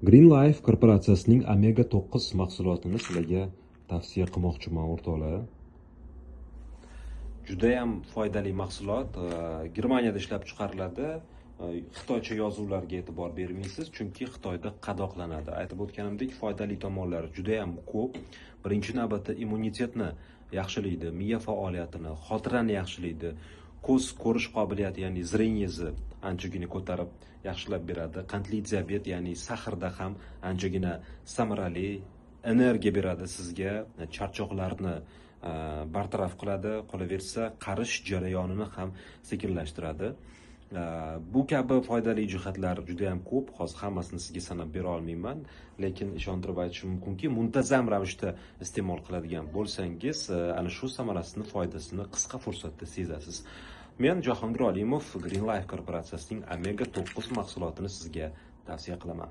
Green Life korporatsiyasining omega 9 mahsulotini sizlarga tavsiya qilmoqchiman o'rtoqlar. Juda ham foydali mahsulot. Germaniyada ishlab chiqariladi. Xitoycha yozuvlarga e'tibor bermaysiz, chunki Xitoyda qadoqlanadi. Aytib o'tganimdek, foydali tomonlari juda ham ko'p. Birinchi navbatda immunitetni yaxshilaydi, miya faoliyatini, xotirani yaxshilaydi. Ko'z ko'rish qobiliyati, ya'ni zreniyani anchagina ko'tarib yaxshilab beradi. Qandli diabet, ya'ni sahrda ham anchagina samarali, energiya beradi sizga, charchoqlarni bartaraf qiladi, qolaversa qarish jarayonini ham sekinlashtiradi. Bu kabi foydali jihatlar juda ham ko'p. Hozir hammasini sizga sanab bera olmayman, lekin ishontirib aytishim mumkinki, muntazam ravishda iste'mol qiladigan bo'lsangiz, ana shu samarasini, foydasini qisqa fursatda sezasiz. Men Jahongir Olimov Green Life korporatsiyasining omega 9 mahsulotini sizga tavsiya qilaman.